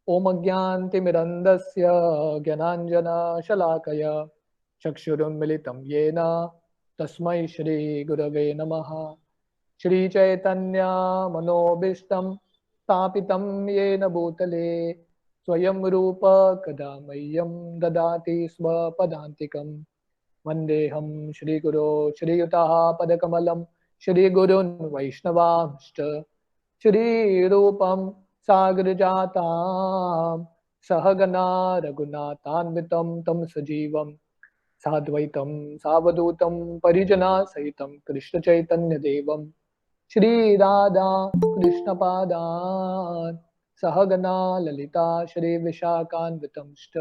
ओम अज्ञानतिमिरन्धस्य ज्ञानाञ्जनशलाकया चक्षुरुन्मिलितं येन तस्मै श्रीगुरवे नमः। श्रीचैतन्यमनोभीष्टं स्थापितं येन भूतले स्वयं रूप कदा मह्यं ददाति स्वपदान्तिकं। वन्देऽहं श्रीगुरो श्रीयुताः पदकमलं श्रीगुरुन् वैष्णवांश्च श्रीरूपं सागरजातां सहगना रघुनाथान्वितं तं सजीवं साद्वैतं सावधूतं परिजनसहितं कृष्णचैतन्यदेवं श्रीराधा कृष्णपादान् सहगना ललिता श्रीविशाखान्वितंश्च।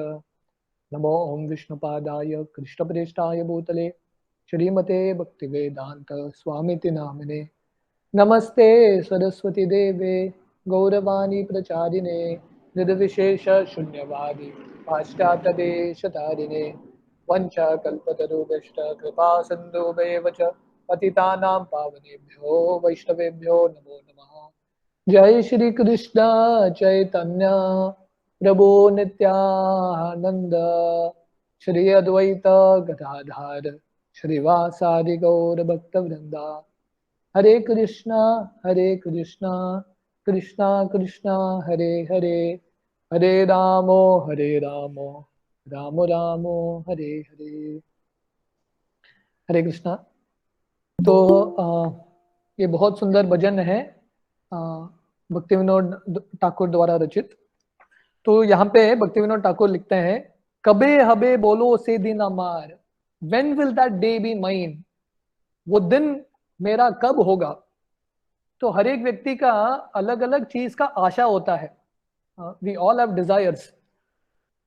नमो ओं विष्णुपादाय कृष्णप्रेष्ठाय भूतले श्रीमते भक्तिवेदांत स्वामिति नामिने। नमस्ते सरस्वती देवे गौरवाणी प्रचारिणे निर्विशेष शून्यवादी पाश्चात्यदेशतारिणे वंशकल्पतरुभ्यश्च कृपा सिन्धुभ्येव च पतितानां पावनेभ्यो वैष्णवेभ्यो नमो नमः। जय श्री कृष्ण चैतन्य प्रभु नित्यानंद श्री अद्वैत गदाधर श्रीवासादि गौर भक्तवृंदा। हरे कृष्णा कृष्णा कृष्णा हरे हरे, हरे रामो रामो रामो हरे हरे। हरे कृष्णा। तो ये बहुत सुंदर भजन है भक्ति विनोद ठाकुर द्वारा रचित। तो यहाँ पे भक्ति विनोद ठाकुर लिखते हैं, कबे हबे बोलो से दिन अमार, when will that day be mine. वो दिन मेरा कब होगा। तो हर एक व्यक्ति का अलग अलग चीज का आशा होता है। We all have desires.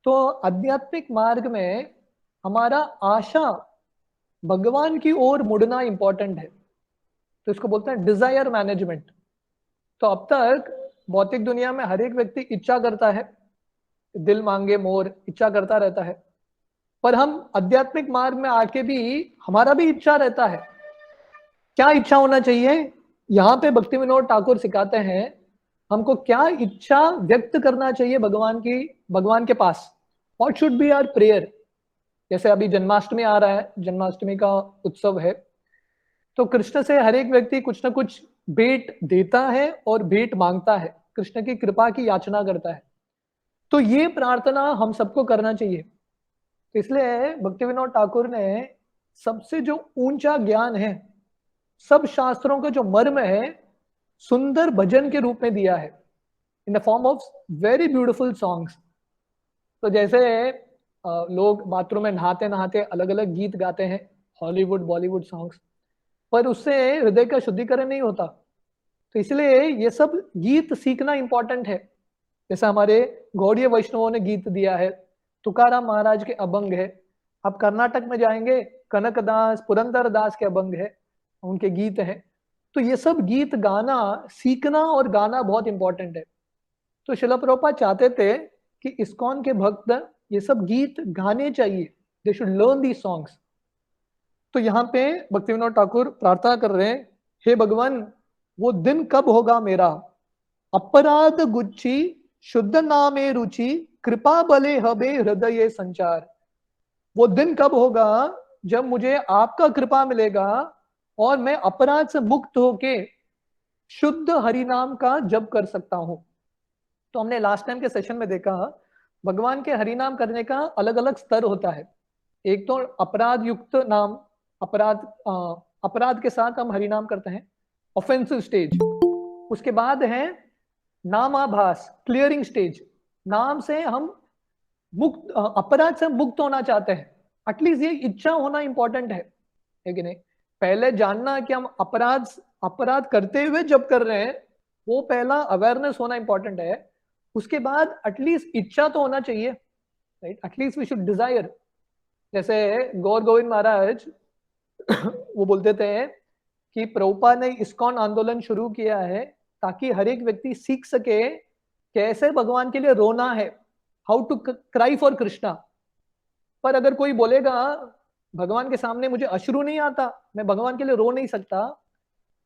तो आध्यात्मिक मार्ग में हमारा आशा भगवान की ओर मुड़ना इंपॉर्टेंट है। तो इसको बोलते हैं डिजायर मैनेजमेंट। तो अब तक भौतिक दुनिया में हर एक व्यक्ति इच्छा करता है, दिल मांगे मोर, इच्छा करता रहता है। पर हम आध्यात्मिक मार्ग में आके भी हमारा भी इच्छा रहता है। क्या इच्छा होना चाहिए? यहाँ पे भक्ति विनोद ठाकुर सिखाते हैं हमको क्या इच्छा व्यक्त करना चाहिए भगवान के पास। What should be our prayer. जैसे अभी जन्माष्टमी आ रहा है, जन्माष्टमी का उत्सव है। तो कृष्ण से हर एक व्यक्ति कुछ ना कुछ भेंट देता है और भेंट मांगता है, कृष्ण की कृपा की याचना करता है। तो ये प्रार्थना हम सबको करना चाहिए। तो इसलिए भक्ति विनोद ठाकुर ने सबसे जो ऊंचा ज्ञान है, सब शास्त्रों का जो मर्म है, सुंदर भजन के रूप में दिया है, in the form of very beautiful songs. तो जैसे लोग बाथरूम में नहाते नहाते अलग अलग गीत गाते हैं, हॉलीवुड बॉलीवुड सॉन्ग्स, पर उससे हृदय का शुद्धिकरण नहीं होता। तो इसलिए ये सब गीत सीखना इंपॉर्टेंट है। जैसे हमारे गौड़ीय वैष्णवों ने गीत दिया है, तुकाराम महाराज के अभंग है। आप कर्नाटक में जाएंगे, कनक दास पुरंदर दास के अभंग है, उनके गीत हैं। तो ये सब गीत गाना सीखना और गाना बहुत इंपॉर्टेंट है। तो शिला प्रभुपाद चाहते थे कि इस्कॉन के भक्त ये सब गीत गाने चाहिए, they should learn the songs. तो यहाँ पे भक्ति विनोद ठाकुर प्रार्थना कर रहे हैं, हे भगवान वो दिन कब होगा मेरा, अपराध गुच्छी शुद्ध नामे रुचि कृपा बले हबे हृदय संचार। वो दिन कब होगा जब मुझे आपका कृपा मिलेगा और मैं अपराध से मुक्त होके शुद्ध हरि नाम का जप कर सकता हूं। तो हमने लास्ट टाइम के सेशन में देखा भगवान के हरि नाम करने का अलग अलग स्तर होता है। एक तो अपराध युक्त नाम, अपराध के साथ हम हरि नाम करते हैं, ऑफेंसिव स्टेज। उसके बाद है नामाभास, क्लियरिंग स्टेज। नाम से हम मुक्त, अपराध से मुक्त होना चाहते हैं। एटलीस्ट ये इच्छा होना इंपॉर्टेंट है कि नहीं। पहले जानना कि हम अपराध करते हुए जब कर रहे हैं, वो पहला अवेयरनेस होना इंपॉर्टेंट है। उसके बाद एटलीस्ट इच्छा तो होना चाहिए, right. At least we should desire. जैसे गौर गोविंद महाराज वो बोलते थे कि प्रभुपाद ने इस्कॉन आंदोलन शुरू किया है ताकि हर एक व्यक्ति सीख सके कैसे भगवान के लिए रोना है, how to cry for Krishna. पर अगर कोई बोलेगा भगवान के सामने मुझे अश्रु नहीं आता, मैं भगवान के लिए रो नहीं सकता,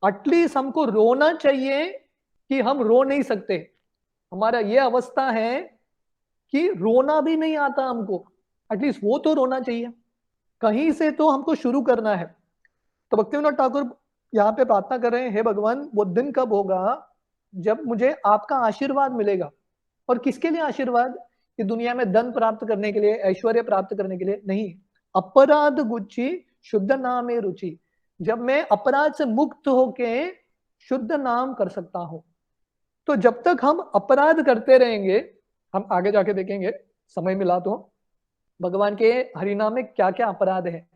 एटलीस्ट हमको रोना चाहिए कि हम रो नहीं सकते। हमारा ये अवस्था है कि रोना भी नहीं आता हमको, एटलीस्ट वो तो रोना चाहिए, कहीं से तो हमको शुरू करना है। तो भक्तिविनोद ठाकुर यहाँ पे प्रार्थना कर रहे हैं, हे भगवान वो दिन कब होगा जब मुझे आपका आशीर्वाद मिलेगा। और किसके लिए आशीर्वाद? कि दुनिया में धन प्राप्त करने के लिए, ऐश्वर्य प्राप्त करने के लिए नहीं, अपराध गुच्ची शुद्ध नाम में रुचि, जब मैं अपराध से मुक्त होके शुद्ध नाम कर सकता हूं। तो जब तक हम अपराध करते रहेंगे, हम आगे जाके देखेंगे समय मिला तो भगवान के हरिनाम में क्या क्या अपराध है।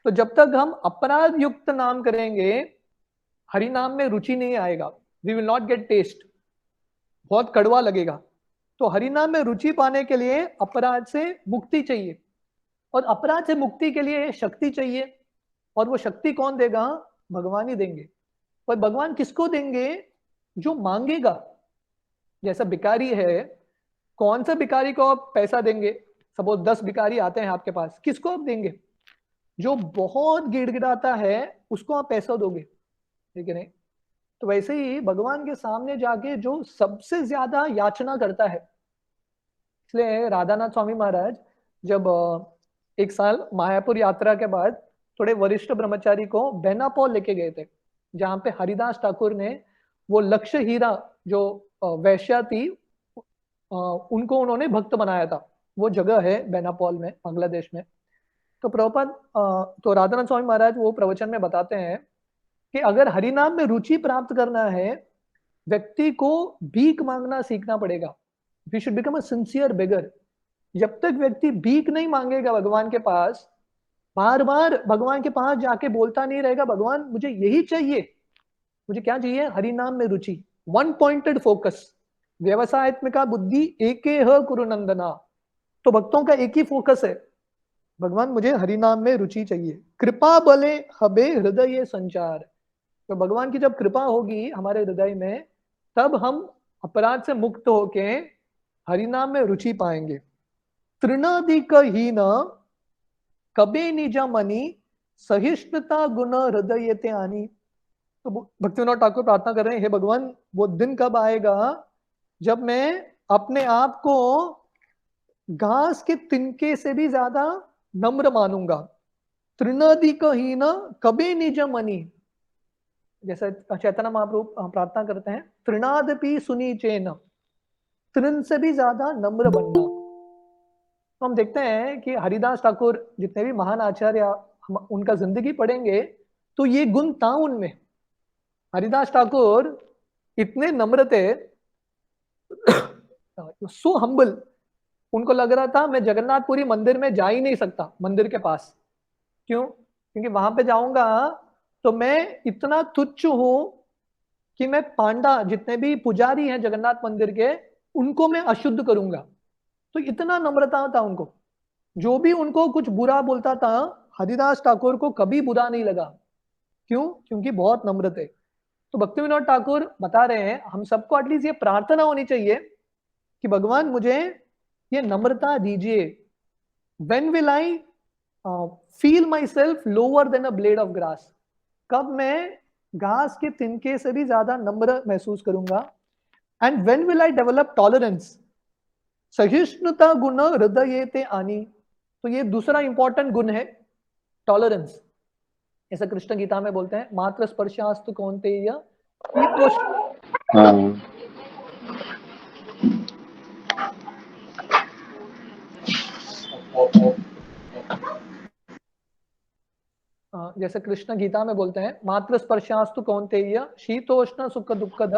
तो जब तक हम अपराध युक्त नाम करेंगे, हरिनाम में रुचि नहीं आएगा, we will not get taste, बहुत कड़वा लगेगा। तो हरिनाम में रुचि पाने के लिए अपराध से मुक्ति चाहिए, और अपराध से मुक्ति के लिए शक्ति चाहिए, और वो शक्ति कौन देगा? भगवान ही देंगे। पर भगवान किसको देंगे? जो मांगेगा। जैसा भिखारी है, कौन सा भिखारी को आप पैसा देंगे? सपोज 10 भिखारी आते हैं आपके पास, किसको आप देंगे? जो बहुत गिड़गिड़ाता है उसको आप पैसा दोगे, ठीक है नहीं? तो वैसे ही भगवान के सामने जाके जो सबसे ज्यादा याचना करता है, इसलिए राधानाथ स्वामी महाराज जब एक साल मायापुर यात्रा के बाद थोड़े वरिष्ठ ब्रह्मचारी को बेनापोल लेके गए थे, जहां पे हरिदास ठाकुर ने वो लक्ष्य हीरा जो वैश्या थी, उनको उन्होंने भक्त बनाया था। वो जगह है बेनापोल में, बांग्लादेश में। तो प्रभुपाद तो राधानाथ स्वामी महाराज वो प्रवचन में बताते हैं कि अगर हरिनाम में रुचि प्राप्त करना है, व्यक्ति को भीख मांगना सीखना पड़ेगा। We should become a sincere beggar. जब तक व्यक्ति भीख नहीं मांगेगा भगवान के पास, बार बार भगवान के पास जाके बोलता नहीं रहेगा, भगवान मुझे यही चाहिए, मुझे क्या चाहिए? हरिनाम में रुचि, वन पॉइंटेड फोकस, व्यवसायत्मिका बुद्धि एके ह कुरु नंदना। तो भक्तों का एक ही फोकस है, भगवान मुझे हरिनाम में रुचि चाहिए। कृपा बले हबे हृदय संचार। तो भगवान की जब कृपा होगी हमारे हृदय में, तब हम अपराध से मुक्त होके हरिनाम में रुचि पाएंगे। तृणाधिक हीन कबे निज मनी सहिष्णुता गुण हृदय ते आनी। तो भक्तिविनोद ठाकुर प्रार्थना कर रहे हैं, हे भगवान वो दिन कब आएगा जब मैं अपने आप को घास के तिनके से भी ज्यादा नम्र मानूंगा। तृणाधिक हीन कबे निज मनी, जैसे चैतन्य महाप्रभु प्रार्थना करते हैं, तृणादपि सुनी चेन, तृण से भी ज्यादा नम्र बनना। तो हम देखते हैं कि हरिदास ठाकुर जितने भी महान आचार्य, हम उनका जिंदगी पढ़ेंगे तो ये गुण था उनमें। हरिदास ठाकुर इतने नम्र थे, सो हम्बल। उनको लग रहा था मैं जगन्नाथपुरी मंदिर में जा ही नहीं सकता, मंदिर के पास। क्यों? क्योंकि वहां पे जाऊंगा तो मैं इतना तुच्छ हूं कि मैं पांडा जितने भी पुजारी हैं जगन्नाथ मंदिर के, उनको मैं अशुद्ध करूंगा। तो इतना नम्रता था उनको, जो भी उनको कुछ बुरा बोलता था हरिदास ठाकुर को कभी बुरा नहीं लगा। क्यों? क्योंकि बहुत नम्र थे। तो भक्तिविनोद ठाकुर बता रहे हैं हम सबको एटलीस्ट ये प्रार्थना होनी चाहिए कि भगवान मुझे ये नम्रता दीजिए। When will I feel my self lower than a blade of grass, कब मैं घास के तिनके से भी ज्यादा नम्र महसूस करूंगा। And when will I develop tolerance, सहिष्णुता गुण हृदय ते आनी। तो ये दूसरा इंपॉर्टेंट गुण है, टॉलरेंस। ऐसा कृष्ण गीता में बोलते हैं, मात्र स्पर्शास्तु कौन्तेय जैसे कृष्ण गीता में बोलते हैं, मात्र स्पर्शास्तु कौन्तेय शीतोष्ण सुख दुखद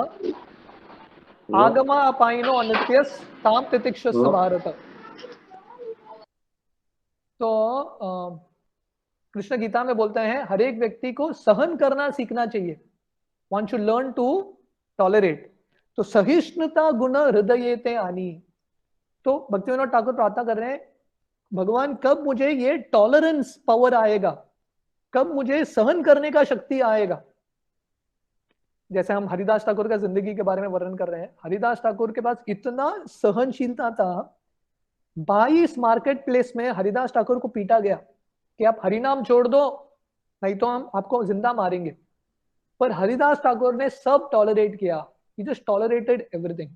आगमा अपाइनो अनित्यस ताम तितिक्षस्व भारत। तो कृष्ण गीता में बोलते हैं हर एक व्यक्ति को सहन करना सीखना चाहिए। One should learn to tolerate. तो सहिष्णुता गुण हृदय ते आनी। तो भक्तिविनोद ठाकुर प्रार्थना कर रहे हैं, भगवान कब मुझे ये टॉलरेंस पावर आएगा, कब मुझे सहन करने का शक्ति आएगा। जैसे हम हरिदास ठाकुर का जिंदगी के बारे में वर्णन कर रहे हैं, हरिदास ठाकुर के पास इतना सहनशीलता था। 22 मार्केट प्लेस में हरिदास ठाकुर को पीटा गया कि आप हरिनाम छोड़ दो नहीं तो हम आपको जिंदा मारेंगे। पर हरिदास ठाकुर ने सब टॉलरेट किया, ही जस्ट टॉलरेटेड एवरीथिंग।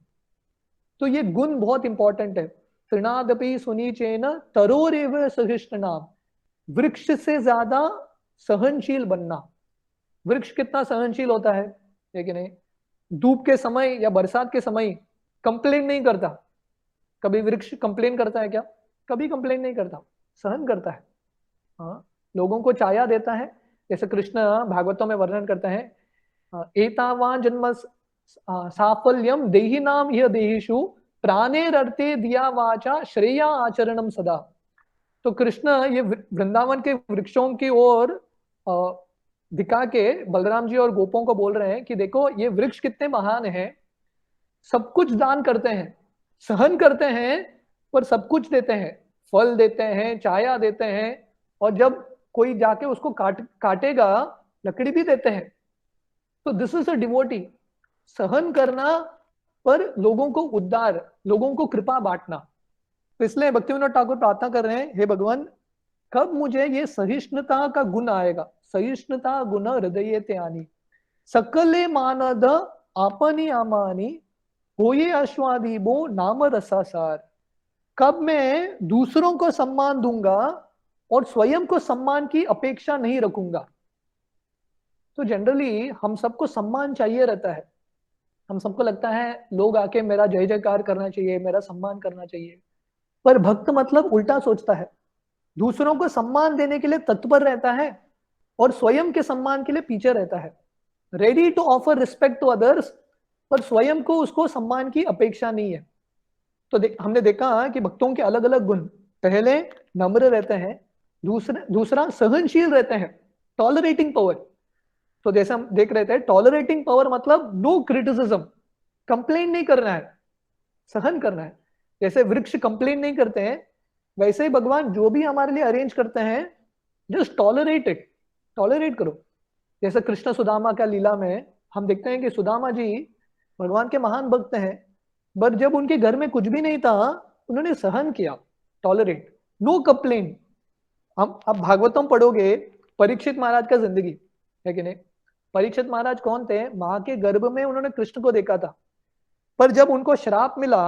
तो ये गुण बहुत इंपॉर्टेंट है। तृणादपि सुनीचेन तरोरेव सहिष्णुनाम, वृक्ष से ज्यादा सहनशील बनना। वृक्ष कितना सहनशील होता है कि नहीं? धूप के समय या बरसात के समय कंप्लेन नहीं करता। कभी वृक्ष कंप्लेन करता है क्या? कभी कंप्लेन नहीं करता, सहन करता है। हाँ, लोगों को छाया देता है। जैसे कृष्ण भागवतों में वर्णन करते हैं, एतावान जन्म साफल्यम देही नाम यह देहिषु प्राणेरर्थे दिया वाचा श्रेया आचरणम सदा। तो कृष्ण ये वृंदावन के वृक्षों की ओर दिखा के बलराम जी और गोपों को बोल रहे हैं कि देखो ये वृक्ष कितने महान हैं, सब कुछ दान करते हैं, सहन करते हैं, पर सब कुछ देते हैं, फल देते हैं, छाया देते हैं, और जब कोई जाके उसको काटेगा लकड़ी भी देते हैं। तो दिस इज अ डिवोटी, सहन करना पर लोगों को उद्धार, लोगों को कृपा बांटना। तो इसलिए भक्तिविनोद ठाकुर प्रार्थना कर रहे हैं, हे भगवान कब मुझे ये सहिष्णुता का गुण आएगा, सहिष्णुता गुण हृदय ते आनी, सकले मानद आपनी आमानी, होये अश्वादीबो नाम रसासार। कब मैं दूसरों को सम्मान दूंगा और स्वयं को सम्मान की अपेक्षा नहीं रखूंगा। तो जनरली हम सबको सम्मान चाहिए रहता है, हम सबको लगता है लोग आके मेरा जय जयकार करना चाहिए, मेरा सम्मान करना चाहिए। पर भक्त मतलब उल्टा सोचता है, दूसरों को सम्मान देने के लिए तत्पर रहता है और स्वयं के सम्मान के लिए पीछे रहता है, ready to offer respect to others, पर स्वयं को उसको सम्मान की अपेक्षा नहीं है। तो हमने देखा कि भक्तों के अलग अलग गुण, पहले नम्र रहते हैं, दूसरा सहनशील रहते हैं, टॉलरेटिंग पावर। तो जैसे हम देख रहे थे, टॉलरेटिंग पावर मतलब नो क्रिटिसिज्म, कंप्लेन नहीं करना है, सहन करना है। जैसे वृक्ष कंप्लेन नहीं करते हैं, वैसे ही भगवान जो भी हमारे लिए अरेंज करते हैं जस्ट टॉलरेट इट, टॉलरेट करो। जैसे कृष्ण सुदामा का लीला में हम देखते हैं कि सुदामा जी भगवान के महान भक्त हैं, पर जब उनके घर में कुछ भी नहीं था उन्होंने सहन किया, टॉलरेट, नो कंप्लेन। हम अब भागवतम पढ़ोगे, परीक्षित महाराज का जिंदगी है कि नहीं? परीक्षित महाराज कौन थे? मां के गर्भ में उन्होंने कृष्ण को देखा था, पर जब उनको श्राप मिला,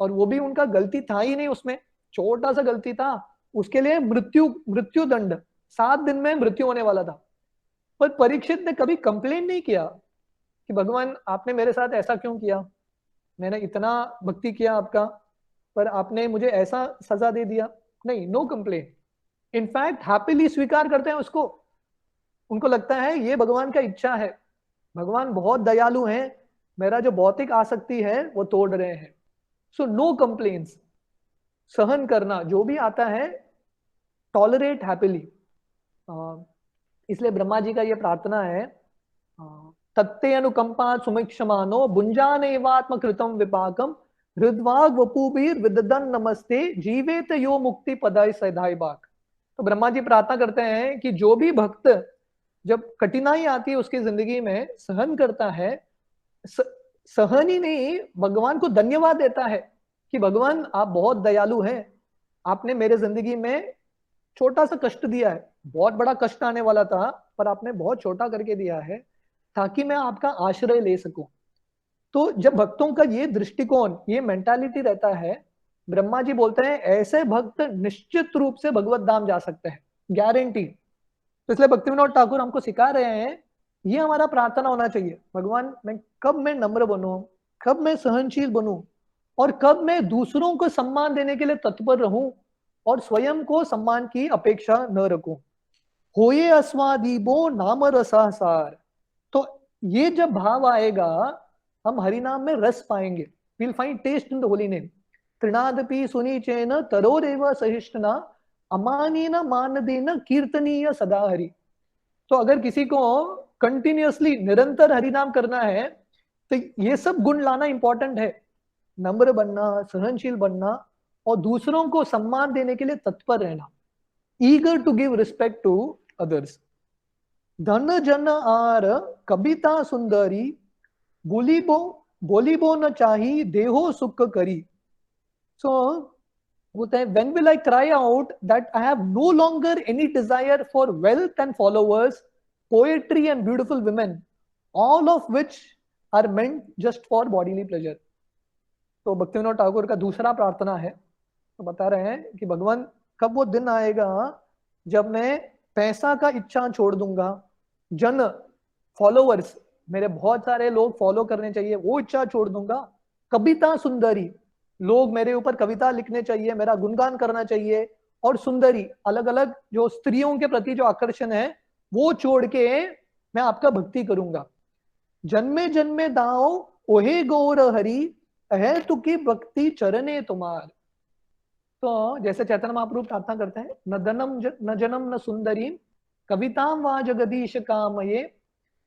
और वो भी उनका गलती था ही नहीं, उसमें छोटा सा गलती था, उसके लिए मृत्यु दंड, 7 दिन में मृत्यु होने वाला था। पर परीक्षित ने कभी कंप्लेन नहीं किया कि भगवान आपने मेरे साथ ऐसा क्यों किया, मैंने इतना भक्ति किया आपका, पर आपने मुझे ऐसा सजा दे दिया। नहीं, नो कंप्लेन, इनफैक्ट हैप्पीली स्वीकार करते हैं उसको। उनको लगता है ये भगवान का इच्छा है, भगवान बहुत दयालु हैं, मेरा जो भौतिक आसक्ति है वो तोड़ रहे हैं। सो नो कंप्लेन्स, सहन करना जो भी आता है, टॉलरेट हैप्पीली। इसलिए ब्रह्मा जी का ये प्रार्थना है, तत्ते अनुकंपा सुमिक्षमानो भुंजानेवात्म कृतम विपाकम, हृद्वाग वपुबीर विददन नमस्ते, जीवेत यो मुक्ति पदाय सदाई बाक। तो ब्रह्मा जी प्रार्थना करते हैं कि जो भी भक्त जब कठिनाई आती है उसकी जिंदगी में सहन करता है, सहन ही नहीं भगवान को धन्यवाद देता है कि भगवान आप बहुत दयालु हैं, आपने मेरे जिंदगी में छोटा सा कष्ट दिया है, बहुत बड़ा कष्ट आने वाला था पर आपने बहुत छोटा करके दिया है ताकि मैं आपका आश्रय ले सकूं। तो जब भक्तों का ये दृष्टिकोण, ये मेंटालिटी रहता है, ब्रह्मा जी बोलते हैं ऐसे भक्त निश्चित रूप से भगवत धाम जा सकते हैं, गारंटी। तो इसलिए भक्तिविनोद ठाकुर हमको सिखा रहे हैं, ये हमारा प्रार्थना होना चाहिए, भगवान कब मैं नम्र बनूं, कब मैं सहनशील बनूं, और कब मैं दूसरों को सम्मान देने के लिए तत्पर रहूं और स्वयं को सम्मान की अपेक्षा न रखूं। होये अस्वादीबो नाम रसासार। तो ये जब भाव आएगा, हम हरिनाम में रस पाएंगे, will find taste in the holy name. तृणादपि सुनीचेन तरोरेव सहिष्णुना, अमानीन मानदेन कीर्तनीय सदा हरि। तो अगर किसी को कंटिन्यूअसली निरंतर हरिनाम करना है तो ये सब गुण लाना इंपॉर्टेंट है, नम्र बनना, सहनशील बनना, और दूसरों को सम्मान देने के लिए तत्पर रहना, eager to give respect to others. धन जन आर कविता सुंदरी, बोलीबो न चाही देहो सुख करी। सो होता है, when will I cry out that I have no longer any desire for wealth and followers, poetry and beautiful women, all of which are meant just for bodily pleasure. तो भक्तिविनोद ठाकुर का दूसरा प्रार्थना है, तो बता रहे हैं कि भगवान कब वो दिन आएगा जब मैं पैसा का इच्छा छोड़ दूंगा, जन फॉलोवर्स, मेरे बहुत सारे लोग फॉलो करने चाहिए, वो इच्छा छोड़ दूंगा। कविता सुंदरी, लोग मेरे ऊपर कविता लिखने चाहिए, मेरा गुणगान करना चाहिए। और सुंदरी, अलग अलग जो स्त्रियों के प्रति जो आकर्षण है वो छोड़ के मैं आपका भक्ति करूंगा। जन्मे जन्मे दाओ ओहे गौर हरि, है तुकी भक्ति चरणे तुम्हार। तो जैसे चैतन्य महाप्रभु प्रार्थना करते हैं, न जन्म न सुंदरी कविताम वा जगदीश कामये,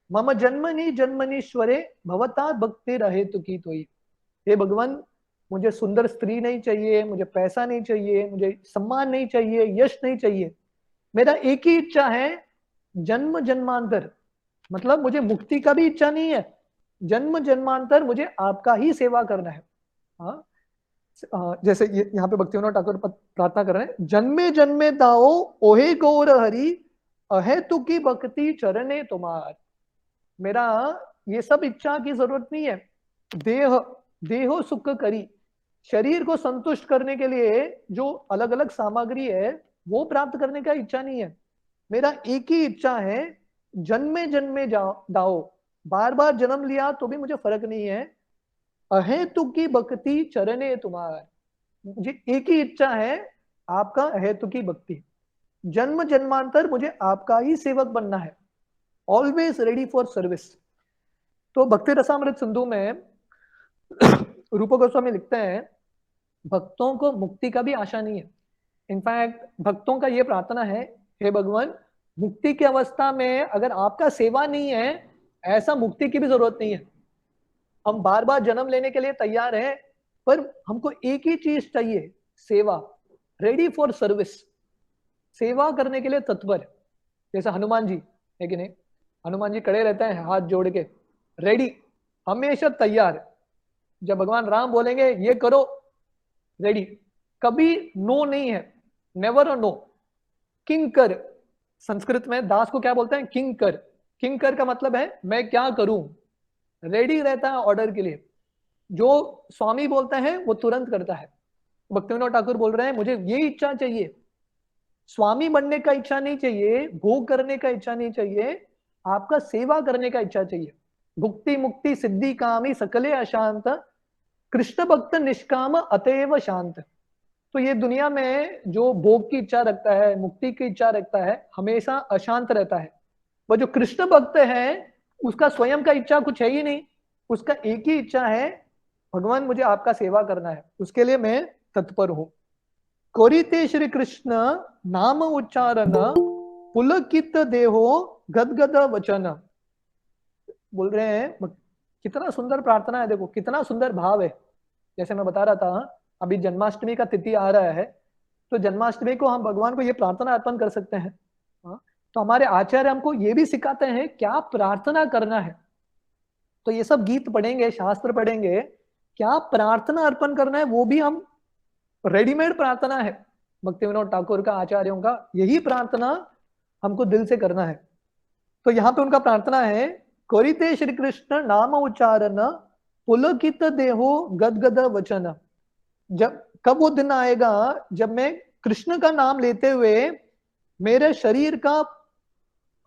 मम जन्मनि जन्मनीश्वरे भवता भक्ति रहे तुकी तोई। हे भगवान, मुझे सुंदर स्त्री नहीं चाहिए, मुझे पैसा नहीं चाहिए, मुझे सम्मान नहीं चाहिए, यश नहीं चाहिए। मेरा एक ही इच्छा है, जन्म जन्मांतर, मतलब मुझे मुक्ति का भी इच्छा नहीं है, जन्म जन्मांतर मुझे आपका ही सेवा करना है। हाँ, जैसे यहाँ पे भक्तिविनोद ठाकुर प्रार्थना कर रहे हैं, जन्मे जन्मे दाओ ओहे गौर हरि, अहे तु की भक्ति चरणे तुम्हार। मेरा ये सब इच्छा की जरूरत नहीं है। देहो सुख करी, शरीर को संतुष्ट करने के लिए जो अलग अलग सामग्री है वो प्राप्त करने का इच्छा नहीं है। मेरा एक ही इच्छा है, जन्मे जन्मे दाओ, बार बार जन्म लिया तो भी मुझे फर्क नहीं है, अहेतु की भक्ति चरणे तुम्हार। मुझे एक ही इच्छा है, आपका अहेतु की भक्ति, जन्म जन्मांतर मुझे आपका ही सेवक बनना है, ऑलवेज रेडी फॉर सर्विस। तो भक्ति रसामृत सिंधु में रूप गोस्वामी लिखते हैं, भक्तों को मुक्ति का भी आशा नहीं है। इनफैक्ट भक्तों का ये प्रार्थना है, हे भगवान, मुक्ति की अवस्था में अगर आपका सेवा नहीं है, ऐसा मुक्ति की भी जरूरत नहीं है। हम बार बार जन्म लेने के लिए तैयार हैं, पर हमको एक ही चीज चाहिए, सेवा, रेडी फॉर सर्विस, सेवा करने के लिए तत्पर। जैसे हनुमान जी है कि नहीं, हनुमान जी खड़े रहते हैं हाथ जोड़ के, रेडी, हमेशा तैयार। जब भगवान राम बोलेंगे ये करो, रेडी, कभी नो नहीं है, नेवर अ नो। किंकर, संस्कृत में दास को क्या बोलते हैं, किंकर। किंकर का मतलब है मैं क्या करूं, रेडी रहता है ऑर्डर के लिए। जो स्वामी बोलते हैं वो तुरंत करता है। भक्तिविनोद ठाकुर बोल रहे हैं, मुझे ये इच्छा चाहिए, स्वामी बनने का इच्छा नहीं चाहिए, भोग करने का इच्छा नहीं चाहिए, आपका सेवा करने का इच्छा चाहिए। भुक्ति मुक्ति सिद्धि कामी सकले अशांत, कृष्ण भक्त निष्काम अतएव शांत। तो ये दुनिया में जो भोग की इच्छा रखता है, मुक्ति की इच्छा रखता है, हमेशा अशांत रहता है। वो जो कृष्ण भक्त है उसका स्वयं का इच्छा कुछ है ही नहीं, उसका एक ही इच्छा है, भगवान मुझे आपका सेवा करना है, उसके लिए मैं तत्पर हूं। कोरिते श्री कृष्ण नाम उच्चारण, पुलकित देहो गदगद वचन। बोल रहे हैं कितना सुंदर प्रार्थना है, देखो कितना सुंदर भाव है। जैसे मैं बता रहा था, अभी जन्माष्टमी का तिथि आ रहा है, तो जन्माष्टमी को हम भगवान को ये प्रार्थना अर्पण कर सकते हैं। तो हमारे आचार्य हमको ये भी सिखाते हैं क्या प्रार्थना करना है। तो ये सब गीत पढ़ेंगे, शास्त्र पढ़ेंगे, क्या प्रार्थना अर्पण करना है वो भी हम, रेडीमेड प्रार्थना है भक्तिविनोद ठाकुर का, आचार्यों का, यही प्रार्थना हमको दिल से करना है। तो यहाँ पे उनका प्रार्थना है, कोरिते श्री कृष्ण नाम उच्चारण, पुलकित देहो गदगद वचन। जब कब वो दिन आएगा जब मैं कृष्ण का नाम लेते हुए मेरे शरीर का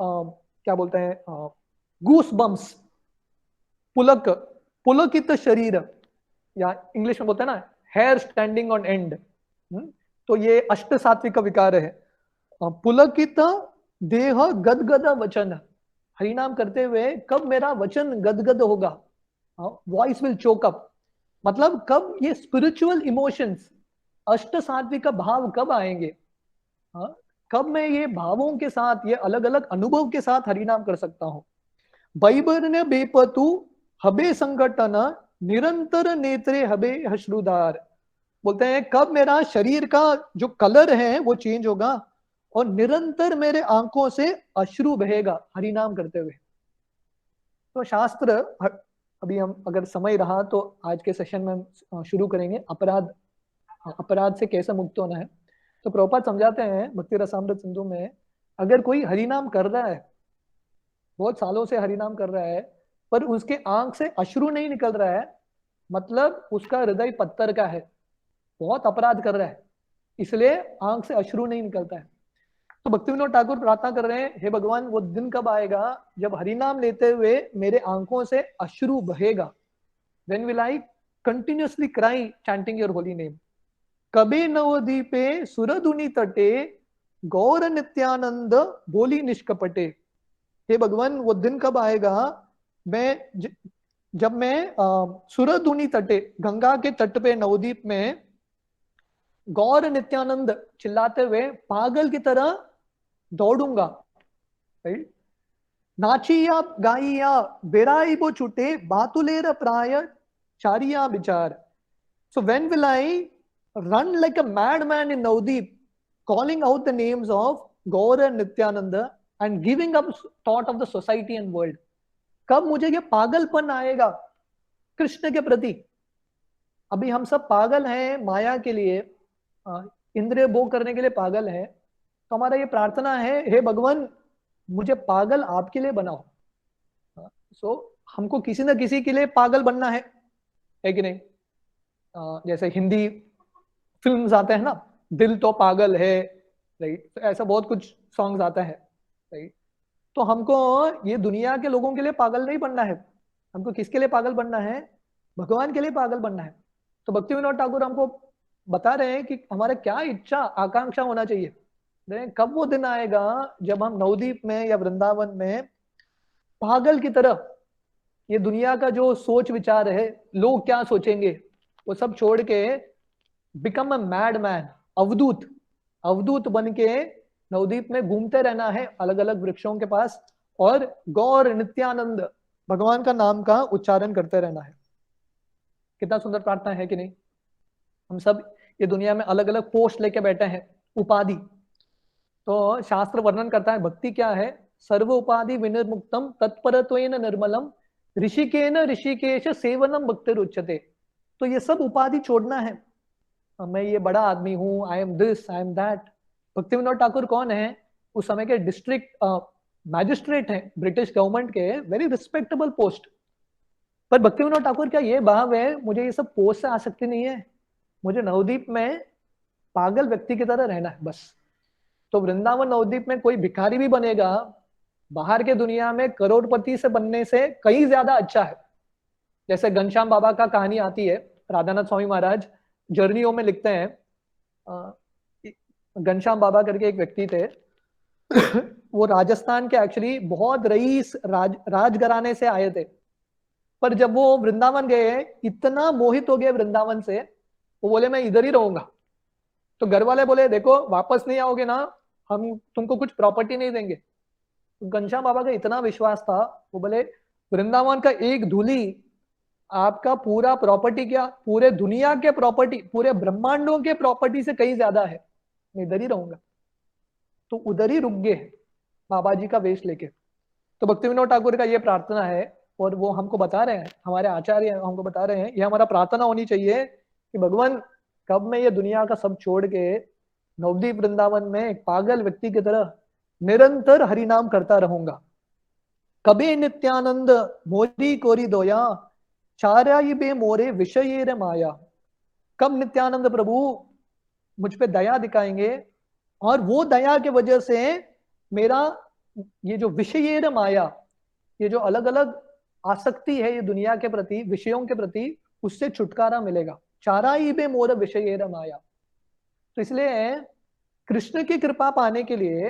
क्या बोलते हैं, गूस बम्स, पुलक, पुलकित शरीर, या इंग्लिश में बोलते हैं ना हेयर स्टैंडिंग ऑन एंड। तो ये अष्ट सात्विक विकार है। पुलकित देह गदगद वचन, हरिनाम करते हुए कब मेरा वचन गदगद होगा, वॉइस विल चोक अप, मतलब कब ये स्पिरिचुअल इमोशंस, अष्ट सात्विक भाव कब आएंगे, कब मैं ये भावों के साथ, ये अलग अलग अनुभव के साथ हरिनाम कर सकता हूं। बैबर्ण्य बेपतु हबे संगठन, निरंतर नेत्रे हबे अश्रुधार। बोलते हैं कब मेरा शरीर का जो कलर है वो चेंज होगा और निरंतर मेरे आंखों से अश्रु बहेगा हरिनाम करते हुए। तो शास्त्र, अभी हम अगर समय रहा तो आज के सेशन में हम शुरू करेंगे अपराध से कैसे मुक्त होना है। तो प्रभुपाद समझाते हैं भक्ति रसामृत सिंधु में, अगर कोई हरिनाम कर रहा है, बहुत सालों से हरिनाम कर रहा है, पर उसके आंख से अश्रु नहीं निकल रहा है, मतलब उसका हृदय पत्थर का है, बहुत अपराध कर रहा है। इसलिए आंख से अश्रु नहीं निकलता है। तो भक्ति विनोद ठाकुर प्रार्थना कर रहे हैं, हे भगवान वो दिन कब आएगा जब हरिनाम लेते हुए मेरे आंखों से अश्रु बहेगा। When will I continuously cry chanting your holy name? कबे नवदीपे सुरधुनि तटे गौर नित्यानंद बोली निष्कपटे। हे भगवान वो दिन कब आएगा जब मैं सुरधुनि तटे, गंगा के तट पे नवदीप में गौर नित्यानंद चिल्लाते हुए पागल की तरह दौड़ूंगा। राइट, नाचिया गाइया बेराई बो छुटे बातुलेर प्राय चारिया विचार। So when will I run like a madman in Navdeep, calling out the names of Gaur and Nityananda and giving up thought of the society and world? कब मुझे ये पागलपन आएगा कृष्ण के प्रति? अभी हम सब पागल हैं माया के लिए, इंद्रिय भोग करने के लिए पागल है। तो हमारा ये प्रार्थना है, हे भगवान मुझे पागल आपके लिए बनाओ। सो हमको किसी न किसी के लिए पागल बनना है कि नहीं? जैसे हिंदी फिल्म्स आते हैं ना, दिल तो पागल है, राइट, तो ऐसा बहुत कुछ सॉन्ग्स आता है, राइट। तो हमको ये दुनिया के लोगों के लिए पागल नहीं बनना है, हमको किसके लिए पागल बनना है? भगवान के लिए पागल बनना है। तो भक्ति विनोद ठाकुर हमको बता रहे हैं कि हमारा क्या इच्छा आकांक्षा होना चाहिए। कब वो दिन आएगा जब हम नवदीप में या वृंदावन में पागल की तरह ये दुनिया का जो सोच विचार है, लोग क्या सोचेंगे, वो सब छोड़ के बिकम अ मैड मैन, अवधूत, अवधूत बन के नवदीप में घूमते रहना है अलग अलग वृक्षों के पास, और गौर नित्यानंद भगवान का नाम का उच्चारण करते रहना है। कितना सुंदर प्रार्थना है कि नहीं? हम सब ये दुनिया में अलग अलग पोस्ट लेके बैठे हैं, उपाधि। तो शास्त्र वर्णन करता है भक्ति क्या है, सर्व उपाधि विनिर्मुक्तम तत्परत्वेन निर्मलम ऋषिकेन ऋषिकेश सेवनम भक्तिर उच्यते। तो ये सब उपाधि छोड़ना है। मैं ये बड़ा आदमी हूँ, I am this, I am that. भक्ति विनोद ठाकुर कौन है? उस समय के डिस्ट्रिक्ट मैजिस्ट्रेट हैं ब्रिटिश गवर्नमेंट के, वेरी रिस्पेक्टेबल पोस्ट। पर भक्ति विनोद ठाकुर क्या ये भाव है, मुझे ये सब पोस्ट से आसक्ति नहीं है, मुझे नवदीप में पागल व्यक्ति की तरह रहना है बस। तो वृंदावन नवदीप में कोई भिखारी भी बनेगा, बाहर के दुनिया में करोड़पति से बनने से कहीं ज्यादा अच्छा है। जैसे घनश्याम बाबा का कहानी आती है, राधानाथ स्वामी महाराज जर्नियों में लिखते हैं, घनश्याम बाबा करके एक व्यक्ति थे वो राजस्थान के एक्चुअली बहुत रईस राजघराने से आए थे। पर जब वो वृंदावन गए, इतना मोहित हो गए वृंदावन से, वो बोले मैं इधर ही रहूंगा। तो घर वाले बोले देखो वापस नहीं आओगे ना, हम तुमको कुछ प्रॉपर्टी नहीं देंगे। तो घनश्याम बाबा का इतना विश्वास था, वो बोले वृंदावन का एक धूली आपका पूरा प्रॉपर्टी क्या, पूरे दुनिया के प्रॉपर्टी, पूरे ब्रह्मांडों के प्रॉपर्टी से कहीं ज्यादा है, मैं इधर ही रहूंगा। तो उधर ही रुक गए बाबा जी का वेश लेके। तो भक्ति विनोद ठाकुर का ये प्रार्थना है, और वो हमको बता रहे हैं, हमारे आचार्य हमको बता रहे हैं, ये हमारा प्रार्थना होनी चाहिए कि भगवान कब मैं ये दुनिया का सब छोड़ के नवदीप वृंदावन में एक पागल व्यक्ति की तरह निरंतर हरिनाम करता रहूंगा। कबे नित्यानंद मोरी कोरी दोया चार्याई बे मोरे विषय माया। कब नित्यानंद प्रभु मुझ पे दया दिखाएंगे, और वो दया के वजह से मेरा ये जो विषय माया, ये जो अलग अलग आसक्ति है ये दुनिया के प्रति, विषयों के प्रति, उससे छुटकारा मिलेगा। चाराई बे मोर विषय माया। तो इसलिए कृष्ण की कृपा पाने के लिए,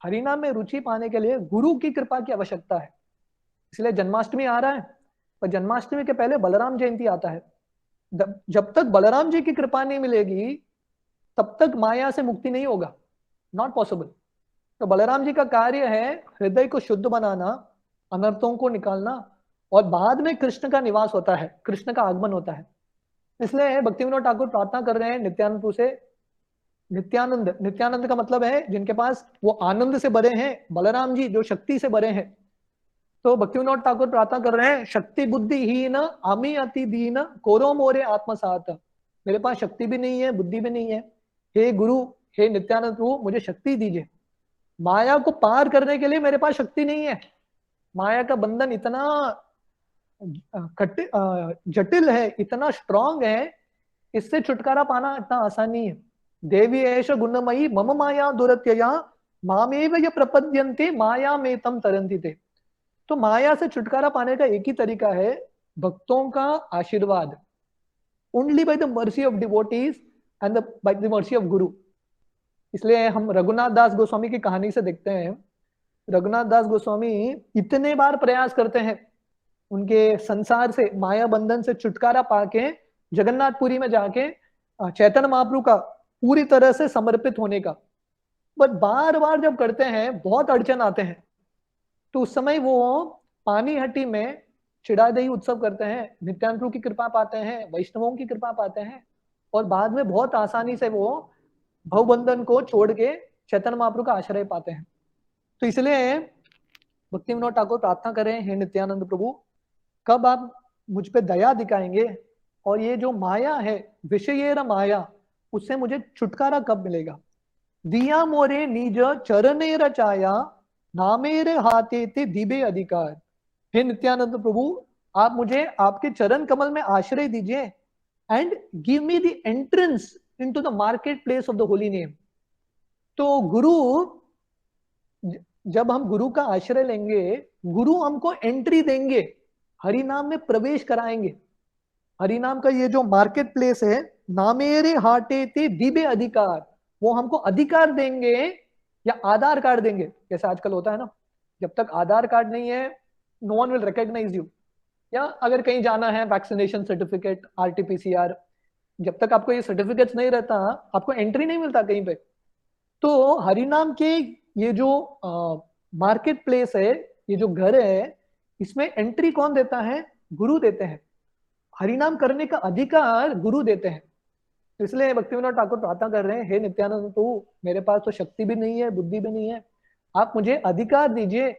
हरिनाम में रुचि पाने के लिए गुरु की कृपा की आवश्यकता है। इसलिए जन्माष्टमी आ रहा है, पर जन्माष्टमी के पहले बलराम जयंती आता है। जब तक बलराम जी की कृपा नहीं मिलेगी तब तक माया से मुक्ति नहीं होगा, नॉट पॉसिबल। तो बलराम जी का कार्य है हृदय को शुद्ध बनाना, अनर्थों को निकालना, और बाद में कृष्ण का निवास होता है, कृष्ण का आगमन होता है। इसलिए भक्ति विनोद ठाकुर प्रार्थना कर रहे हैं नित्यानंद से, नित्यानंद, नित्यानंद का मतलब है जिनके पास वो आनंद से भरे हैं, बलराम जी जो शक्ति से भरे हैं। तो भक्ति विनोद ठाकुर प्रार्थना कर रहे हैं, शक्ति बुद्धि ही न आमी अति दीन कोरो मोरे आत्मसात। मेरे पास शक्ति भी नहीं है, बुद्धि भी नहीं है, हे गुरु, हे नित्यानंद प्रभु मुझे शक्ति दीजिए। माया को पार करने के लिए मेरे पास शक्ति नहीं है, माया का बंधन इतना जटिल है, इतना स्ट्रांग है, इससे छुटकारा पाना इतना आसान नहीं है। देवी एष गुणमयी मम माया दुरत्यया मामेव य प्रपद्यन्ते माया में तम तरन्ति ते। तो माया से छुटकारा पाने का एक ही तरीका है, भक्तों का आशीर्वाद। Only by the mercy of devotees and by the mercy of गुरु। इसलिए हम रघुनाथ दास गोस्वामी की कहानी से देखते हैं, रघुनाथ दास गोस्वामी इतने बार प्रयास करते हैं उनके संसार से, माया बंधन से छुटकारा पाके जगन्नाथपुरी में जाके चैतन्य महाप्रभु का पूरी तरह से समर्पित होने का, बट बार बार जब करते हैं बहुत अड़चन आते हैं। तो उस समय वो पानीहट्टी में चिड़ादही उत्सव करते हैं, नित्यानंद प्रभु की कृपा पाते हैं, वैष्णवों की कृपा पाते हैं, और बाद में बहुत आसानी से वो भवबंधन को छोड़ के चैतन्य महाप्रभु का आश्रय पाते हैं। तो इसलिए भक्ति विनोद ठाकुर प्रार्थना करें, हे नित्यानंद प्रभु, कब आप मुझ पे दया दिखाएंगे और ये जो माया है विषयेर माया, उससे मुझे छुटकारा कब मिलेगा। दिया मोरे निज चरणेर छाया नामेरे हाथे ते दिबे अधिकार। हे नित्यानंद प्रभु, आप मुझे आपके चरण कमल में आश्रय दीजिए and give me the entrance into the market place of the holy name. तो गुरु, जब हम गुरु का आश्रय लेंगे, गुरु हमको एंट्री देंगे, हरि नाम में प्रवेश कराएंगे। हरि नाम का ये जो मार्केट प्लेस है, नामेरे हाटे ते दिबे अधिकार, वो हमको अधिकार देंगे या आधार कार्ड देंगे। जैसे आजकल होता है ना, जब तक आधार कार्ड नहीं है no one will recognise you, या अगर कहीं जाना है वैक्सीनेशन सर्टिफिकेट, आरटीपीसीआर, जब तक आपको ये सर्टिफिकेट्स नहीं रहता आपको एंट्री नहीं मिलता कहीं पे। तो हरिनाम के ये जो मार्केट प्लेस है, ये जो घर है, इसमें एंट्री कौन देता है? गुरु देते हैं। हरिनाम करने का अधिकार गुरु देते हैं। इसलिए भक्ति विनोद ठाकुर प्रार्थना कर रहे हैं, हे नित्यानंद प्रभु, मेरे पास तो शक्ति भी नहीं है, बुद्धि भी नहीं है, आप मुझे अधिकार दीजिए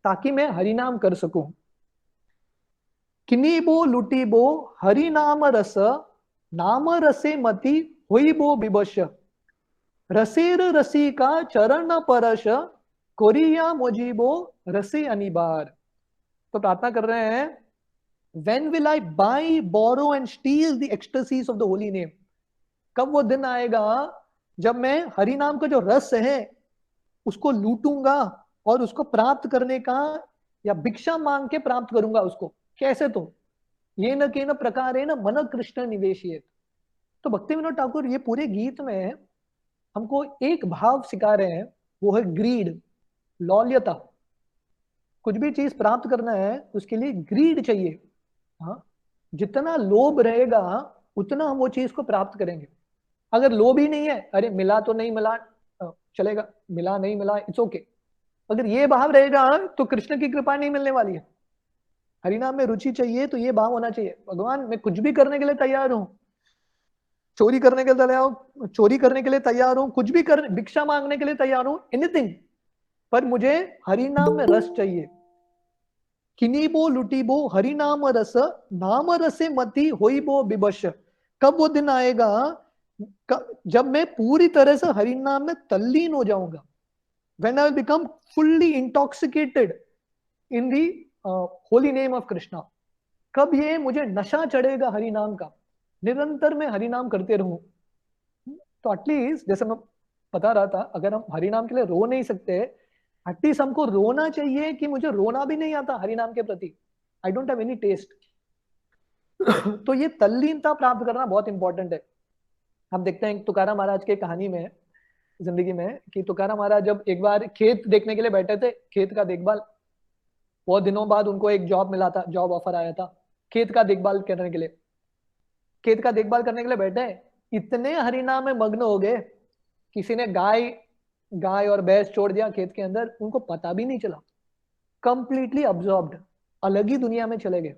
ताकि मैं हरिनाम कर सकूं। किनीबो लुटीबो हरिनाम रस नाम रसे मति होइबो विवश रसेर रसिका चरण परश कोरिया मोजीबो रसे अनिबार। तो प्रार्थना कर रहे हैं, when will I buy, borrow and steal the ecstasies of the holy name? कब वो दिन आएगा जब मैं हरि नाम का जो रस है उसको लूटूंगा और उसको प्राप्त करने का, या भिक्षा मांग के प्राप्त करूंगा उसको। कैसे? तो ये न के न प्रकारे न मन कृष्ण निवेशित। तो भक्ति विनोद ठाकुर ये पूरे गीत में हमको एक भाव सिखा रहे हैं, वो है ग्रीड, लौल्यता। कुछ भी चीज प्राप्त करना है उसके लिए ग्रीड चाहिए। हाँ, जितना लोभ रहेगा उतना हम वो चीज को प्राप्त करेंगे। अगर लोभ ही नहीं है, अरे मिला तो नहीं मिला चलेगा, मिला नहीं मिला इट्स ओके, अगर ये भाव रहेगा तो कृष्ण की कृपा नहीं मिलने वाली है। हरिनाम में रुचि चाहिए तो ये भाव होना चाहिए, भगवान मैं कुछ भी करने के लिए तैयार हूं, चोरी करने के लिए तैयार हूं, चोरी करने के लिए तैयार हूं, कुछ भी कर, भिक्षा मांगने के लिए तैयार हूं, एनीथिंग, पर मुझे हरिनाम में रस चाहिए। किनीबो लुटीबो हरिनाम रस नाम रसे मति होइबो विवश। कब वो दिन आएगा जब मैं पूरी तरह से हरिनाम में तल्लीन हो जाऊंगा, when I will become fully intoxicated in the holy name of Krishna। कब ये मुझे नशा चढ़ेगा हरिनाम का, निरंतर मैं हरिनाम करते रहूं। तो एटलीस्ट जैसे मैं बता रहा था, अगर हम हरिनाम के लिए रो नहीं सकते, एटलीस्ट हमको रोना चाहिए कि मुझे रोना भी नहीं आता हरिनाम के प्रति, I don't have any taste. तो ये तल्लीनता प्राप्त करना बहुत इंपॉर्टेंट है। हम देखते हैं तुकाराम महाराज के कहानी में, जिंदगी में, कि तुकाराम महाराज जब एक बार खेत देखने के लिए बैठे थे, खेत का देखभाल, बहुत दिनों बाद उनको एक जॉब मिला था, जॉब ऑफर आया था खेत का देखभाल करने के लिए। खेत का देखभाल करने के लिए बैठे, इतने हरिनाम में मग्न हो गए, किसी ने गाय और भैंस छोड़ दिया खेत के अंदर, उनको पता भी नहीं चला, कंप्लीटली अब्सॉर्ब्ड, अलग ही दुनिया में चले गए।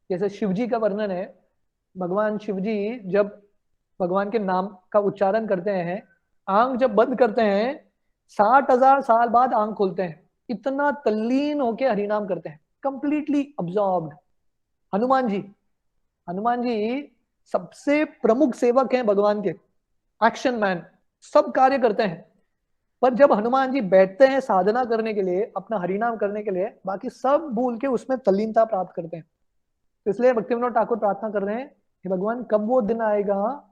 जैसे शिव जी का वर्णन है, भगवान शिव जी जब भगवान के नाम का उच्चारण करते हैं, आंख जब बंद करते हैं 60,000 साल बाद आंख खोलते हैं, इतना तल्लीन होके हरिनाम करते हैं, कंप्लीटली अब्सॉर्ब्ड। हनुमान जी सबसे प्रमुख सेवक हैं भगवान के, एक्शन मैन, सब कार्य करते हैं, पर जब हनुमान जी बैठते हैं साधना करने के लिए, अपना हरिनाम करने के लिए, बाकी सब भूल के उसमें तल्लीनता प्राप्त करते हैं। तो इसलिए भक्ति विनोद ठाकुर प्रार्थना कर रहे हैं कि भगवान कब वो दिन आएगा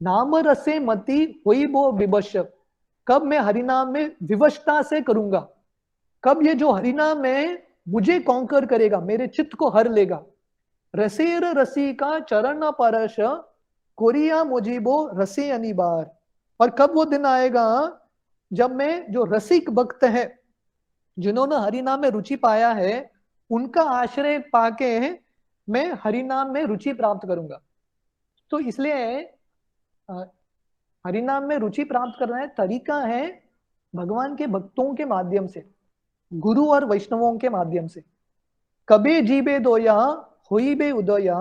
नाम रसे मति हुई वो विवश, कब मैं हरिनाम में विवशता से करूंगा, कब ये जो हरिनाम है मुझे कॉन्कर करेगा, मेरे चित्त को हर लेगा। रसेर रसी का चरण परश, कोरिया मुझिबो रसे अनिबार। और कब वो दिन आएगा जब मैं जो रसिक भक्त है, जिन्होंने हरिनाम में रुचि पाया है, उनका आश्रय पाके मैं हरिनाम में रुचि प्राप्त करूंगा। तो इसलिए हरिनाम में रुचि प्राप्त करना है तरीका है भगवान के भक्तों के माध्यम से, गुरु और वैष्णवों के माध्यम से। कबे जीबे दोया हुई बे उदया,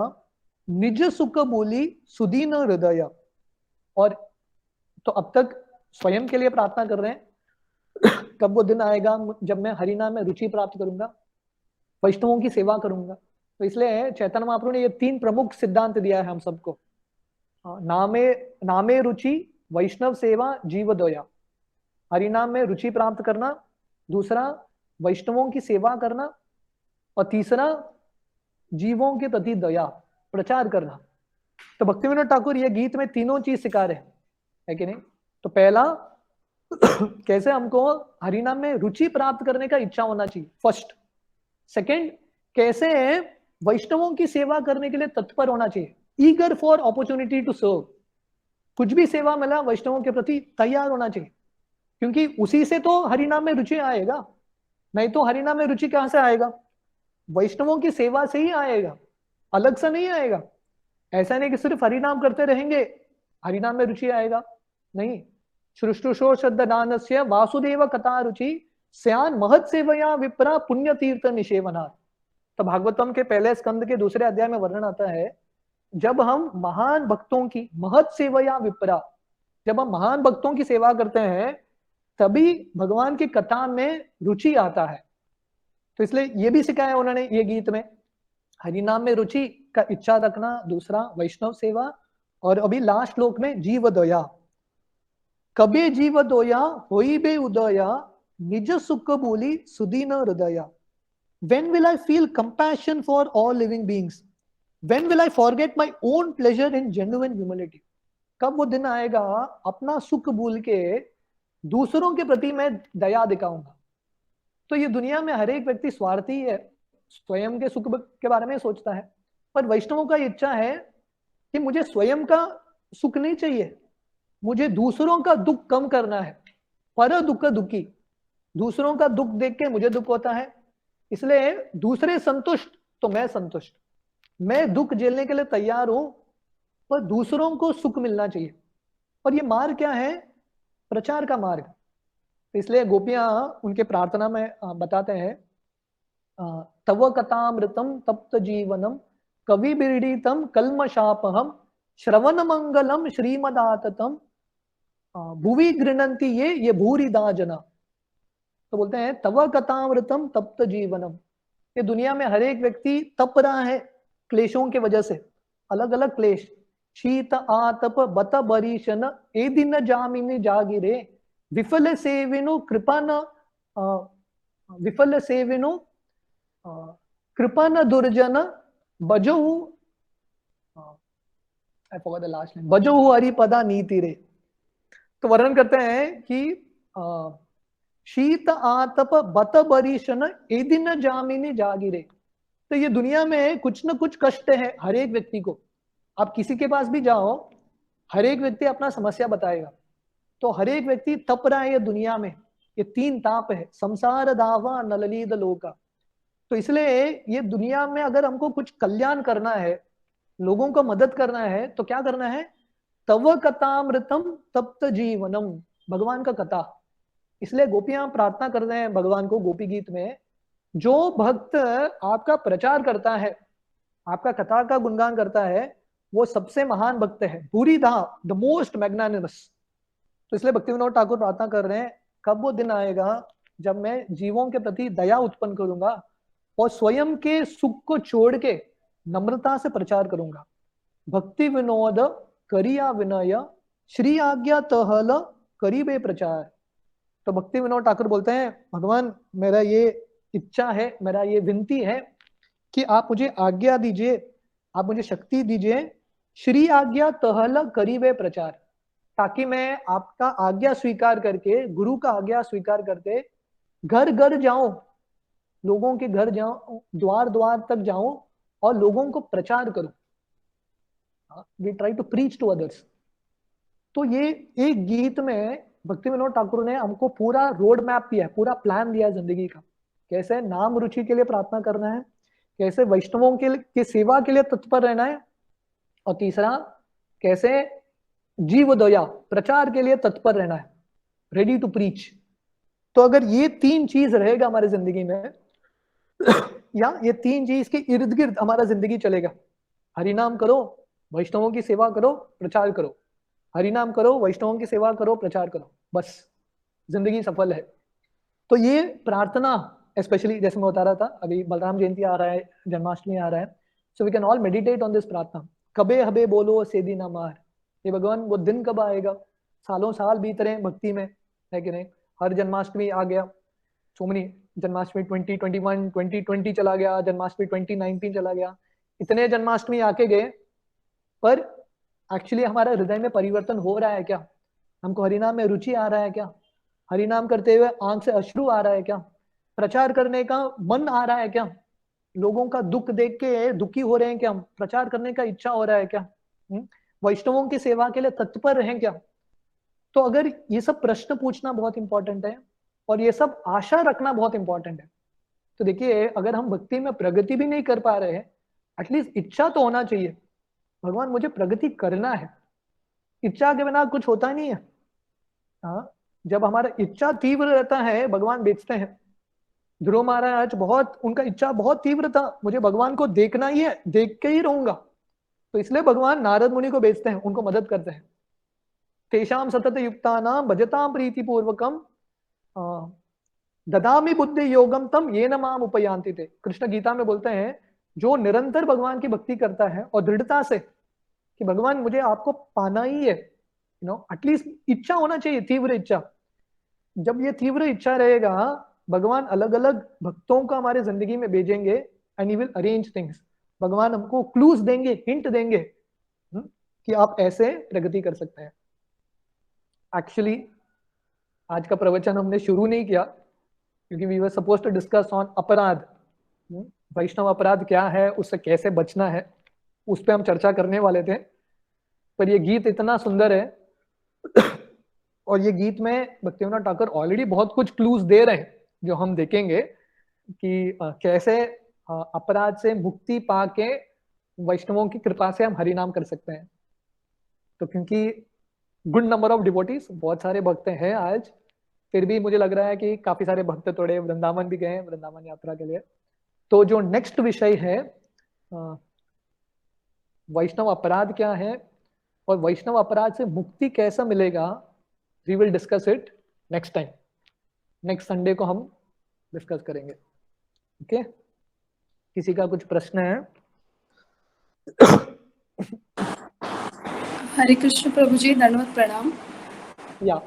निज सुख बोली सुदीन हृदय। और तो अब तक स्वयं के लिए प्रार्थना कर रहे हैं, कब वो दिन आएगा जब मैं हरिनाम में रुचि प्राप्त करूंगा, वैष्णवों की सेवा करूंगा। तो इसलिए चैतन्य महाप्रभु ने ये 3 प्रमुख सिद्धांत दिया है हम सबको। नामे नामे रुचि, वैष्णव सेवा, जीव दया। हरिनाम में रुचि प्राप्त करना, दूसरा वैष्णवों की सेवा करना, और तीसरा जीवों के प्रति दया, प्रचार करना। तो भक्तिविनोद ठाकुर ये गीत में तीनों चीज सिखा रहे हैं, है कि नहीं? तो पहला कैसे हमको हरिनाम में रुचि प्राप्त करने का इच्छा होना चाहिए, फर्स्ट। सेकंड, कैसे वैष्णवों की सेवा करने के लिए तत्पर होना चाहिए, eager for opportunity to serve. कुछ भी सेवा मिला वैष्णवों के प्रति तैयार होना चाहिए, क्योंकि उसी से तो हरिनाम में रुचि आएगा। नहीं तो हरिनाम में रुचि कहां से आएगा? वैष्णवों की सेवा से ही आएगा, अलग से नहीं आएगा। ऐसा नहीं कि सिर्फ हरिनाम करते रहेंगे हरिनाम में रुचि आएगा, नहीं। शुश्रूषो श्रद्धानस्य वासुदेव कथा रुचि, स्यान महत सेवया विप्रा पुण्य तीर्थ निषेवनात्। तो भागवतम के पहले स्कंद के दूसरे अध्याय में वर्णन आता है, जब हम महान भक्तों की महत सेवया विप्रा, जब हम महान भक्तों की सेवा करते हैं तभी भगवान की कथा में रुचि आता है। तो इसलिए ये भी सिखाया उन्होंने ये गीत में, हरिनाम में रुचि का इच्छा रखना, दूसरा वैष्णव सेवा, और अभी लास्ट श्लोक में जीव दया। कबे जीव दया होई बे उदया, निज सुख बोली सुदीन हृदय। When will I feel compassion for all living beings? When will I forget my own pleasure in genuine humility? कब वो दिन आएगा अपना सुख भूल के दूसरों के प्रति मैं दया दिखाऊंगा। तो ये दुनिया में हर एक व्यक्ति स्वार्थी है, स्वयं के सुख के बारे में सोचता है, पर वैष्णवों का इच्छा है कि मुझे स्वयं का सुख नहीं चाहिए, मुझे दूसरों का दुख कम करना है। पर दुख दुखी, दूसरों का दुख देख के मुझे दुख होता है, इसलिए दूसरे संतुष्ट तो मैं संतुष्ट। मैं दुख झेलने के लिए तैयार हूं, पर दूसरों को सुख मिलना चाहिए। और ये मार्ग क्या है? प्रचार का मार्ग। तो इसलिए गोपियां उनके प्रार्थना में बताते हैं, तव कथामृतम तप्त जीवनम कवि बिरडीतम कल्मशापहम श्रवण मंगलम श्रीमदाततम भुवि गृणंती ये भूरिदा जना। तो बोलते हैं तव कथामृतम तप्त जीवनम। ये दुनिया में हर एक व्यक्ति तप रहा है क्लेशों के वजह से, अलग अलग क्लेश। शीत आतप बत बरीशन ए दिन जामिनी जागिरे, विफल सेविनु कृपन विफल सेविनु कृपन दुर्जन बजहु, I forgot the last line, बजहु हरिपदा नीति रे। तो वर्णन करते हैं कि शीत आतप बत बरीशन ए दिन जामिनी जागिरे। तो ये दुनिया में कुछ न कुछ कष्ट है हर एक व्यक्ति को। आप किसी के पास भी जाओ, हर एक व्यक्ति अपना समस्या बताएगा। तो हर एक व्यक्ति तप रहा है ये दुनिया में। ये 3 ताप है, संसार दावा नललीद लोका। तो इसलिए ये दुनिया में अगर हमको कुछ कल्याण करना है, लोगों को मदद करना है, तो क्या करना है? तव कथामृतम तप्त जीवनम, भगवान का कथा। इसलिए गोपियां प्रार्थना कर रहे हैं भगवान को गोपी गीत में, जो भक्त आपका प्रचार करता है, आपका कथा का गुणगान करता है, वो सबसे महान भक्त है, भूरिदा, द मोस्ट मैग्नानिमस। तो इसलिए भक्तिविनोद ठाकुर प्रार्थना कर रहे हैं, कब वो दिन आएगा जब मैं जीवों के प्रति दया उत्पन्न करूंगा और स्वयं के सुख को छोड़ के नम्रता से प्रचार करूंगा। भक्ति विनोद करिया विनय, श्री आज्ञा तहल करीबे प्रचार। तो भक्ति विनोद ठाकुर बोलते हैं, भगवान मेरा ये इच्छा है, मेरा ये विनती है कि आप मुझे आज्ञा दीजिए, आप मुझे शक्ति दीजिए, श्री आज्ञा तहल करीबे प्रचार, ताकि मैं आपका आज्ञा स्वीकार करके, गुरु का आज्ञा स्वीकार करके घर घर जाऊं, लोगों के घर जाऊं, द्वार द्वार तक जाऊं और लोगों को प्रचार करूं. We try to preach to others. तो ये एक गीत में भक्ति विनोद ठाकुर ने हमको पूरा रोड मैप दिया है, पूरा प्लान दिया है जिंदगी का. कैसे नाम रुचि के लिए प्रार्थना करना है, कैसे वैष्णवों के सेवा के लिए तत्पर रहना है, और तीसरा कैसे जीव दया प्रचार के लिए तत्पर रहना है, रेडी टू प्रीच. तो अगर ये तीन चीज रहेगा हमारी जिंदगी में या ये तीन चीज के इर्द गिर्द हमारा जिंदगी चलेगा, हरिनाम करो, वैष्णवों की सेवा करो, प्रचार करो, हरिनाम करो, वैष्णवों की सेवा करो, प्रचार करो, बस जिंदगी सफल है. तो ये प्रार्थना स्पेशली, जैसे मैं बता रहा था, अभी बलराम जयंती आ रहा है, जन्माष्टमी आ रहा है, so we can all meditate on this प्रार्थना. कबे हबे बोलो सेदी ना मार. ये भगवान वो दिन कब आएगा, सालों साल बीत रहे हैं भक्ति में, है कि नहीं. हर जन्माष्टमी आ गया, सोमनी जन्माष्टमी 2021, 2020 चला गया, जन्माष्टमी 2019 चला गया, इतने जन्माष्टमी आके गए, पर एक्चुअली हमारा हृदय में परिवर्तन हो रहा है क्या? हमको हरिनाम में रुचि आ रहा है क्या? हरिनाम करते हुए आंख से अश्रु आ रहा है क्या? प्रचार करने का मन आ रहा है क्या? लोगों का दुख देख के दुखी हो रहे हैं क्या? प्रचार करने का इच्छा हो रहा है क्या? वैष्णवों की सेवा के लिए तत्पर हैं क्या? तो अगर ये सब प्रश्न पूछना बहुत इंपॉर्टेंट है और ये सब आशा रखना बहुत इंपॉर्टेंट है. तो देखिए, अगर हम भक्ति में प्रगति भी नहीं कर पा रहे हैं, एटलीस्ट इच्छा तो होना चाहिए. भगवान मुझे प्रगति करना है, इच्छा के बिना कुछ होता नहीं है. हाँ, जब हमारा इच्छा तीव्र रहता है, भगवान बेचते हैं. ध्रुव महाराज बहुत, उनका इच्छा बहुत तीव्र था, मुझे भगवान को देखना ही है, देख के ही रहूंगा. तो इसलिए भगवान नारद मुनि को बेचते हैं, उनको मदद करते हैं. तेषाम सतत युक्तानाम भजताम प्रीति पूर्वकम ददामि बुद्धि योगम तम येन माम उपयांति ते. कृष्ण गीता में बोलते हैं, जो निरंतर भगवान की भक्ति करता है और दृढ़ता से कि भगवान मुझे आपको पाना ही है, एटलीस्ट इच्छा होना चाहिए, तीव्र इच्छा. जब ये तीव्र इच्छा रहेगा, भगवान अलग अलग भक्तों को हमारे जिंदगी में भेजेंगे and he will arrange things. भगवान हमको क्लूज देंगे, हिंट देंगे कि आप ऐसे प्रगति कर सकते हैं. एक्चुअली आज का प्रवचन हमने शुरू नहीं किया क्योंकि we were suppose to discuss on अपराध. वैष्णव अपराध क्या है, उससे कैसे बचना है, उस पर हम चर्चा करने वाले थे. पर ये गीत इतना सुंदर है और ये गीत में भक्ति विनोद ठाकुर ऑलरेडी बहुत कुछ क्लूज दे रहे हैं, जो हम देखेंगे कि कैसे अपराध से मुक्ति पाके वैष्णवों की कृपा से हम हरिनाम कर सकते हैं. तो क्योंकि गुड नंबर ऑफ डिवोटीज, बहुत सारे भक्त हैं आज, फिर भी मुझे लग रहा है कि काफी सारे भक्त थोड़े वृंदावन भी गए हैं, वृंदावन यात्रा के लिए. तो जो नेक्स्ट विषय है, वैष्णव अपराध क्या है और वैष्णव अपराध से मुक्ति कैसा मिलेगा, we will discuss it next time. Next Sunday को हम डिस्कस करेंगे. ओके, किसी का कुछ प्रश्न है? हरे कृष्ण प्रभु जी, दंडवत प्रणाम. या